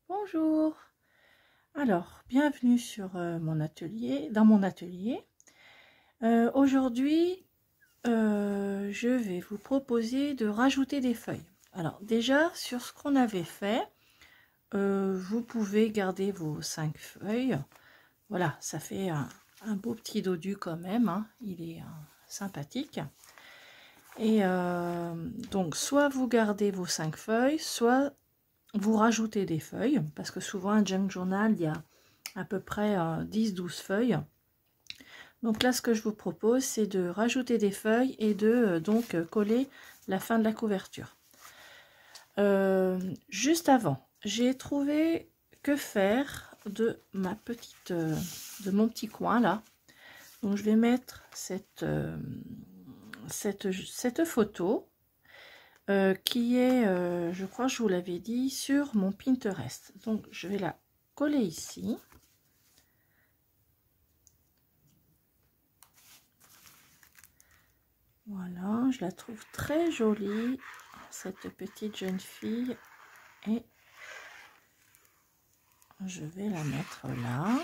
Bonjour. Alors, bienvenue sur dans mon atelier. Aujourd'hui, je vais vous proposer de rajouter des feuilles. Alors déjà, sur ce qu'on avait fait, vous pouvez garder vos 5 feuilles. Voilà, ça fait un beau petit dodu quand même, hein. Il est sympathique. Et donc, soit vous gardez vos 5 feuilles, soit vous rajoutez des feuilles, parce que souvent un junk journal, il y a à peu près 10-12 feuilles. Donc là, ce que je vous propose, c'est de rajouter des feuilles et de coller la fin de la couverture. Juste avant, j'ai trouvé que faire de mon petit coin là. Donc je vais mettre cette photo qui est, je crois que je vous l'avais dit, sur mon Pinterest. Donc je vais la coller ici. Voilà, je la trouve très jolie, cette petite jeune fille, et je vais la mettre là.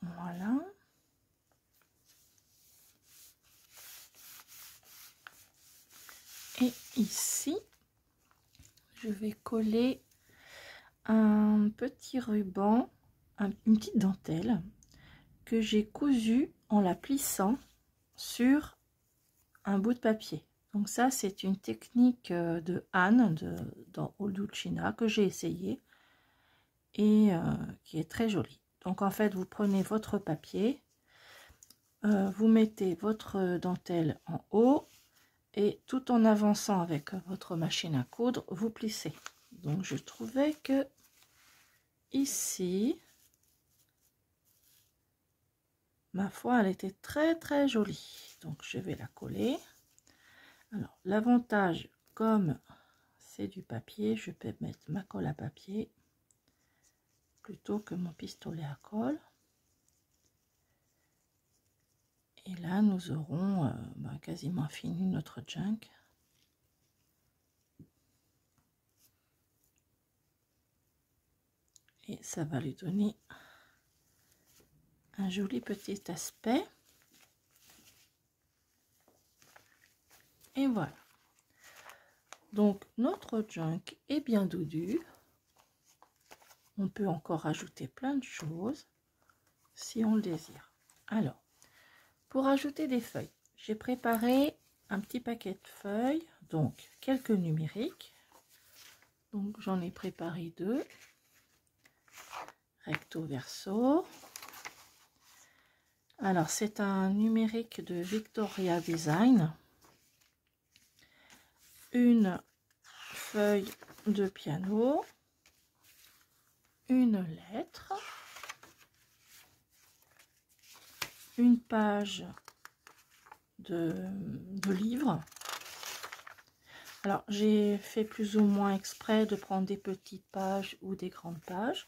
Voilà. Et ici, je vais coller un petit ruban, une petite dentelle que j'ai cousue en la plissant sur un bout de papier. Donc ça, c'est une technique de Anne dans Olducina que j'ai essayé et qui est très jolie. Donc en fait, vous prenez votre papier, vous mettez votre dentelle en haut et tout en avançant avec votre machine à coudre, vous plissez. Donc je trouvais que ici, ma foi, elle était très jolie. Donc je vais la coller. Alors l'avantage, comme c'est du papier, je peux mettre ma colle à papier plutôt que mon pistolet à colle. Et là, nous aurons quasiment fini notre junk. Et ça va lui donner un joli petit aspect. Et voilà. Donc, notre junk est bien dodu. On peut encore rajouter plein de choses si on le désire. Alors, pour ajouter des feuilles, j'ai préparé un petit paquet de feuilles, donc quelques numériques. Donc, j'en ai préparé 2. Recto verso. Alors c'est un numérique de Victoria Design, une feuille de piano, une lettre, une page de livre. Alors j'ai fait plus ou moins exprès de prendre des petites pages ou des grandes pages,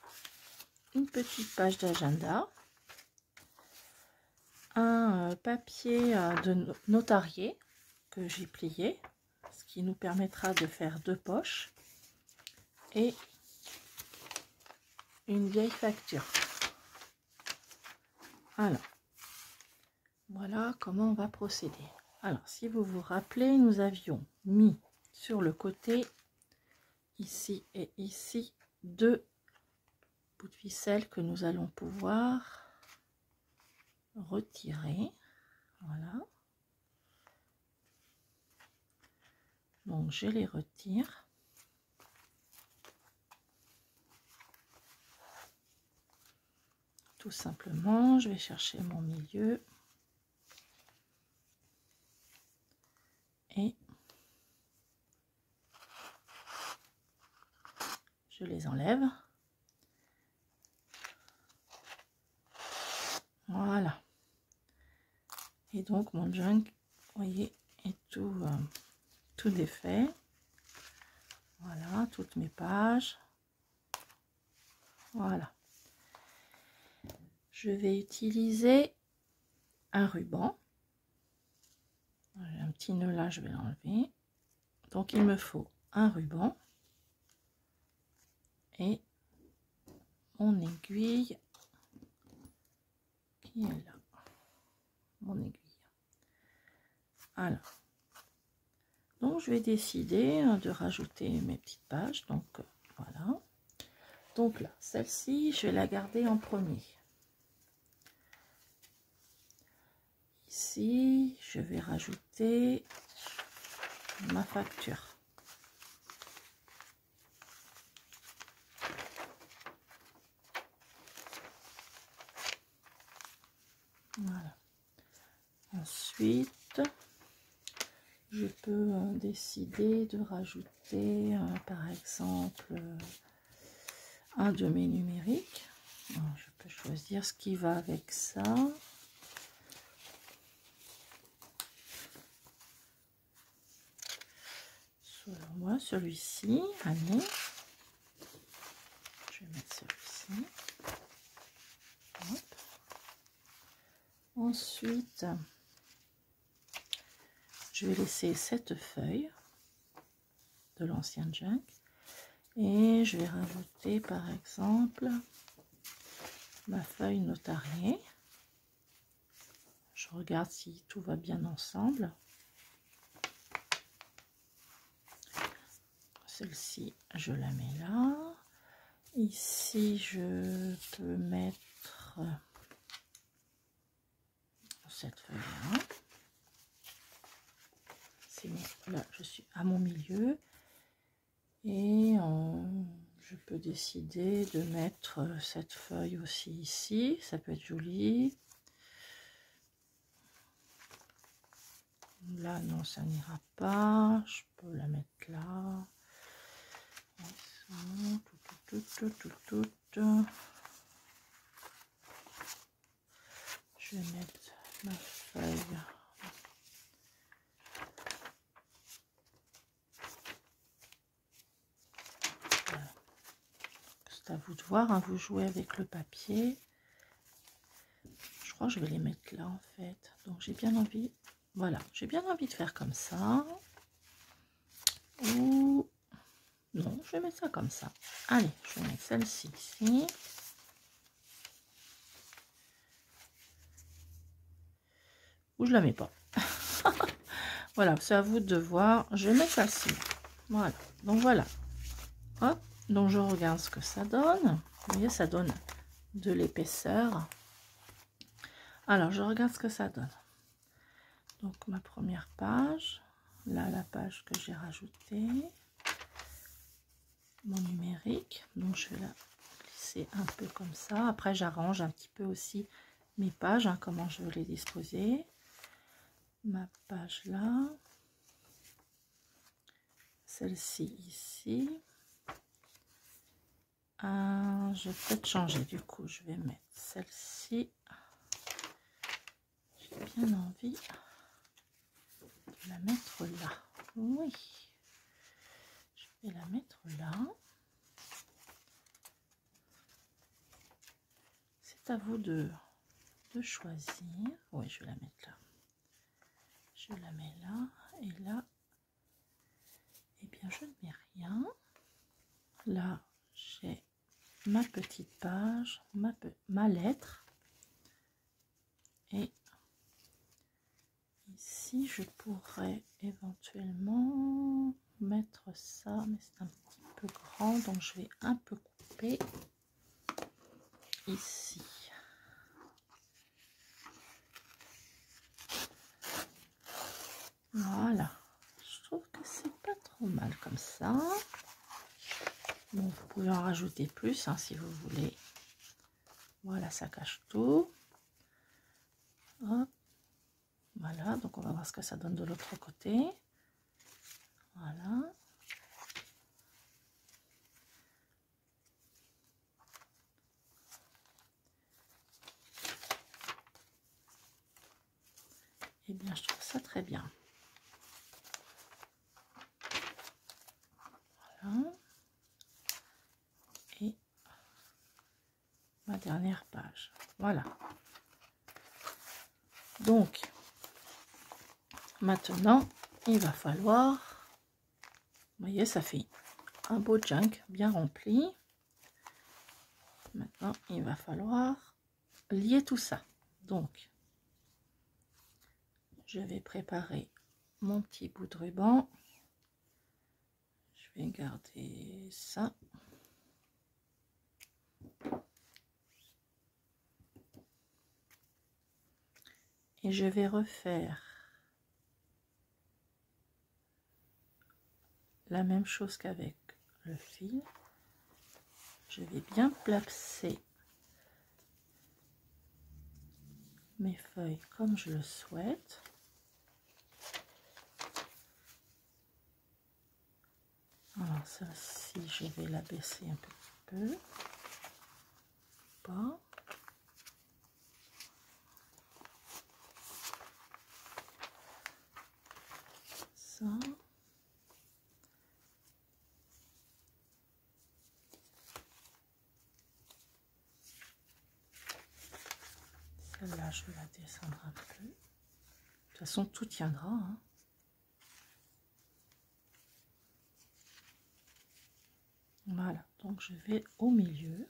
une petite page d'agenda, un papier de notarié que j'ai plié, ce qui nous permettra de faire 2 poches, et une vieille facture. Alors, voilà comment on va procéder. Alors, si vous vous rappelez, nous avions mis sur le côté, ici et ici, 2 bouts de ficelle que nous allons pouvoir retirer. Voilà. Donc, je les retire. Tout simplement, je vais chercher mon milieu. Et je les enlève. Voilà. Et donc, mon junk, vous voyez, est tout défait. Voilà, toutes mes pages. Voilà. Je vais utiliser un ruban. petit nœud là, je vais l'enlever. Donc il me faut un ruban et mon aiguille qui est là. Mon aiguille. Alors, donc je vais décider de rajouter mes petites pages. Donc voilà. Donc là, celle-ci, je vais la garder en premier. Ici, je vais rajouter ma facture. Voilà. Ensuite, je peux décider de rajouter, par exemple, un de mes numériques. Alors, je peux choisir ce qui va avec ça. Selon moi, celui-ci. Allez, je vais mettre celui-ci. Ensuite, je vais laisser cette feuille de l'ancien junk et je vais rajouter par exemple ma feuille notariée. Je regarde si tout va bien ensemble. Celle-ci, je la mets là. Ici, je peux mettre cette feuille-là. C'est bon. Là, je suis à mon milieu. Et je peux décider de mettre cette feuille aussi ici. Ça peut être joli. Là, non, ça n'ira pas. Je peux la mettre là. Tout. Je vais mettre ma feuille. Voilà. C'est à vous de voir, hein, vous jouez avec le papier. Je crois que je vais les mettre là en fait. Donc j'ai bien envie, voilà, j'ai bien envie de faire comme ça. Ou non, je vais mettre ça comme ça. Allez, je vais mettre celle-ci ici. Ou je la mets pas. Voilà, c'est à vous de voir. Je vais mettre ça-ci. Voilà. Donc voilà. Hop. Donc je regarde ce que ça donne. Vous voyez, ça donne de l'épaisseur. Alors je regarde ce que ça donne. Donc ma première page. Là, la page que j'ai rajoutée. Mon numérique. Donc je vais la glisser un peu comme ça. Après j'arrange un petit peu aussi mes pages, hein, comment je veux les disposer. Ma page là, celle-ci ici. Je vais peut-être changer, du coup je vais mettre celle-ci. J'ai bien envie de la mettre là. Oui, je vais la mettre là. C'est à vous de choisir. Oui, je vais la mettre là. Je la mets là et là. Eh bien, je ne mets rien. Là, j'ai ma petite page, ma lettre. Et ici, je pourrais éventuellement mettre ça, mais c'est un petit peu grand, donc je vais un peu couper ici. Voilà. Je trouve que c'est pas trop mal comme ça. Bon, vous pouvez en rajouter plus, hein, si vous voulez. Voilà, ça cache tout. Hop. Voilà, donc on va voir ce que ça donne de l'autre côté. Voilà. Eh bien, je trouve ça très bien. Voilà. Et ma dernière page. Voilà. Donc, Maintenant, il va falloir, vous voyez, ça fait un beau junk bien rempli. Maintenant, il va falloir lier tout ça. Donc, je vais préparer mon petit bout de ruban. Je vais garder ça. Et je vais refaire la même chose qu'avec le fil. Je vais bien placer mes feuilles comme je le souhaite. Alors celle-ci, je vais la baisser un petit peu. Pas. Ça. Celle-là, je vais la descendre un peu. De toute façon, tout tiendra, hein. Voilà, donc je vais au milieu.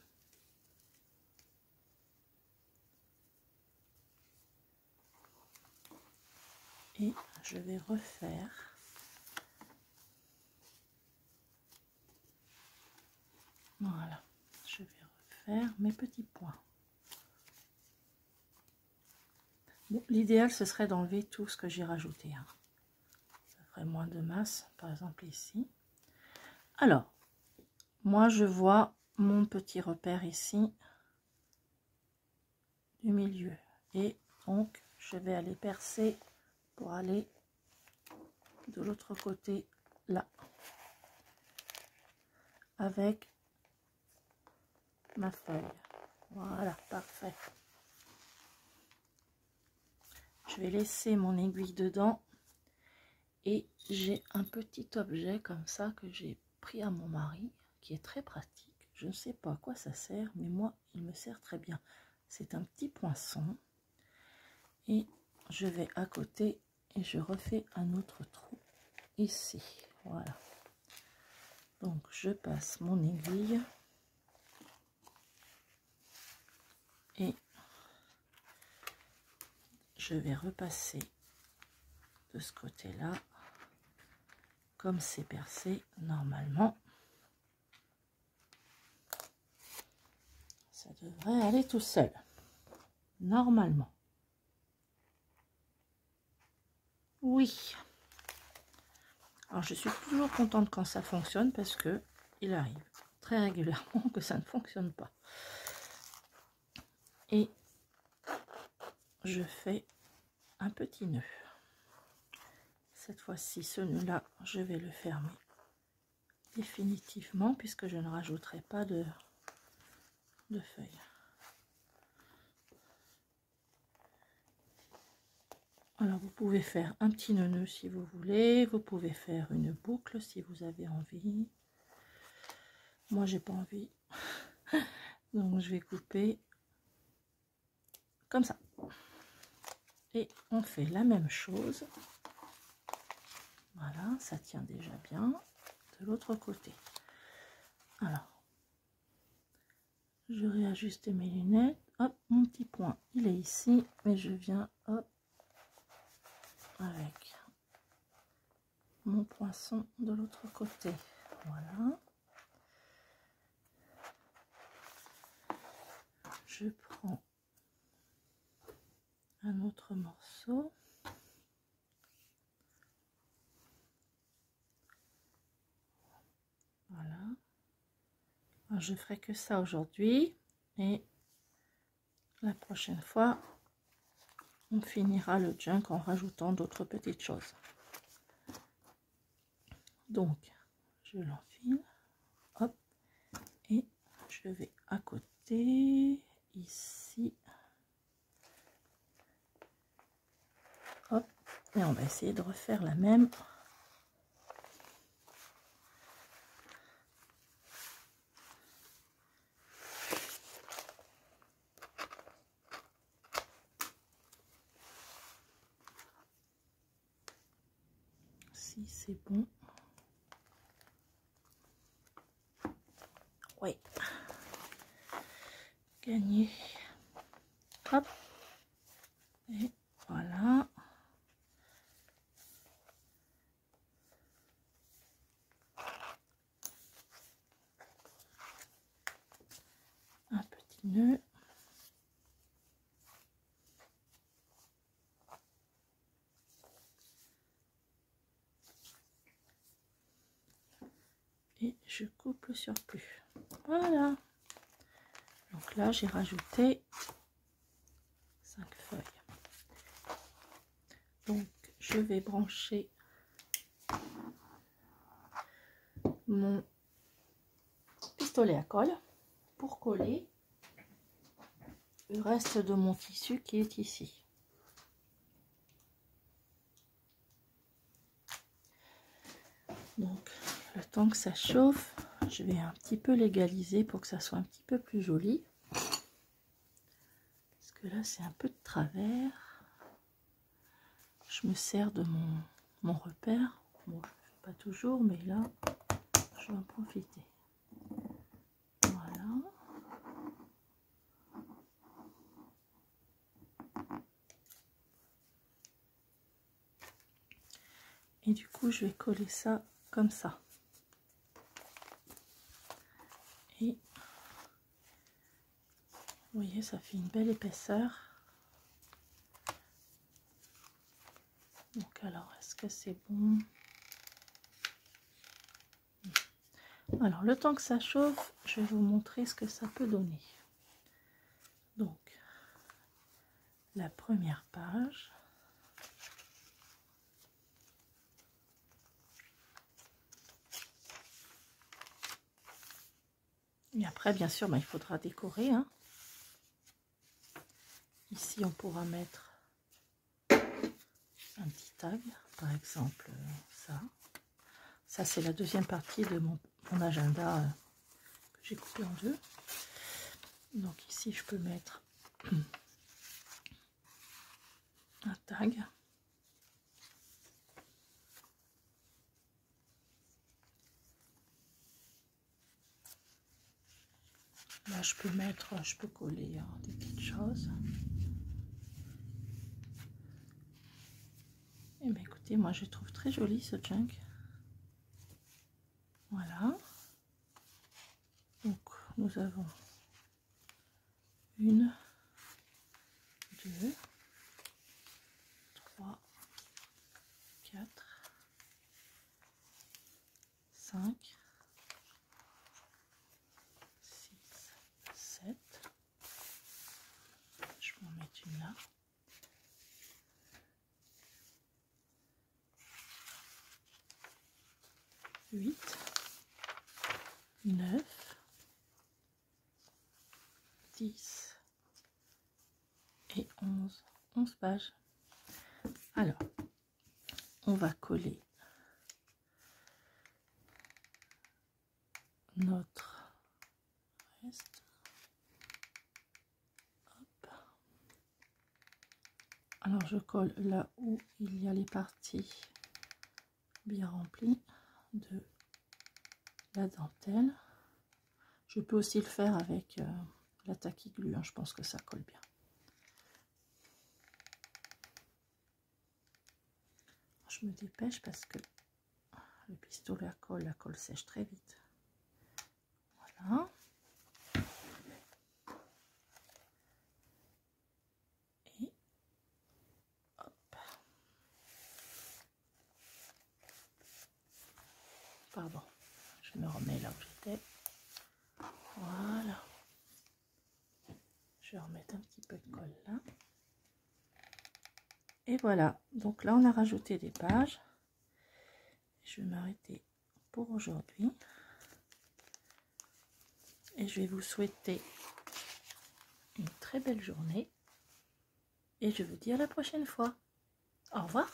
Et je vais refaire voilà, je vais refaire mes petits points. Bon, l'idéal ce serait d'enlever tout ce que j'ai rajouté, hein. Ça ferait moins de masse, par exemple ici. Alors, moi je vois mon petit repère ici du milieu et donc je vais aller percer pour aller de l'autre côté là avec ma feuille. Voilà, parfait. Je vais laisser mon aiguille dedans et j'ai un petit objet comme ça que j'ai pris à mon mari qui est très pratique. Je ne sais pas à quoi ça sert, mais moi il me sert très bien. C'est un petit poinçon et je vais à côté et je refais un autre trou ici. Voilà. Donc je passe mon aiguille et je vais repasser de ce côté-là. Comme c'est percé, normalement, ça devrait aller tout seul. Normalement. Oui. Alors, je suis toujours contente quand ça fonctionne parce que il arrive très régulièrement que ça ne fonctionne pas. Et je fais un petit nœud. Cette fois-ci, ce nœud-là, je vais le fermer définitivement puisque je ne rajouterai pas de feuilles. Alors vous pouvez faire un petit nœud si vous voulez, vous pouvez faire une boucle si vous avez envie. Moi j'ai pas envie, donc je vais couper comme ça. Et on fait la même chose. Voilà, ça tient déjà bien de l'autre côté. Alors, je réajuste mes lunettes. Hop, mon petit point, il est ici, mais je viens, hop, avec mon poinçon de l'autre côté. Voilà. Je prends un autre morceau. Voilà. Alors, je ferai que ça aujourd'hui et la prochaine fois on finira le junk en rajoutant d'autres petites choses. Donc je l'enfile, hop, et je vais à côté ici, hop, et on va essayer de refaire la même. si c'est bon. Oui. Gagné. Hop. Et voilà. Un petit nœud. Et je coupe le surplus. Voilà. Donc là, j'ai rajouté 5 feuilles. Donc, je vais brancher mon pistolet à colle pour coller le reste de mon tissu qui est ici. Donc, le temps que ça chauffe, je vais un petit peu l'égaliser pour que ça soit un petit peu plus joli. Parce que là, c'est un peu de travers. Je me sers de mon repère. Bon, je ne fais pas toujours, mais là, je vais en profiter. Voilà. Et du coup, je vais coller ça comme ça. Et vous voyez, ça fait une belle épaisseur. Donc alors, est-ce que c'est bon? Alors, le temps que ça chauffe, je vais vous montrer ce que ça peut donner. Donc, la première page. Et après, bien sûr, il faudra décorer. Hein. Ici, on pourra mettre un petit tag, par exemple ça. Ça, c'est la deuxième partie de mon agenda que j'ai coupé en deux. Donc ici, je peux mettre un tag. Là, je peux coller des petites choses. Et bien, écoutez, moi, je trouve très joli ce junk. Voilà. Donc, nous avons 1, 2, 3, 4, 5, 6, 7. Je vais en mettre une là. 8, 9, 10 et 11. 11 pages. Alors, on va coller notre reste. Hop. Alors, je colle là où il y a les parties bien remplies de la dentelle. Je peux aussi le faire avec la tacky glue, hein, je pense que ça colle bien. Je me dépêche parce que le pistolet à colle, la colle sèche très vite. Voilà. Et hop. Pardon, je me remets là où j'étais. Voilà. Je vais remettre un petit peu de colle là. Et voilà, donc là on a rajouté des pages. Je vais m'arrêter pour aujourd'hui. Et je vais vous souhaiter une très belle journée. Et je vous dis à la prochaine fois. Au revoir.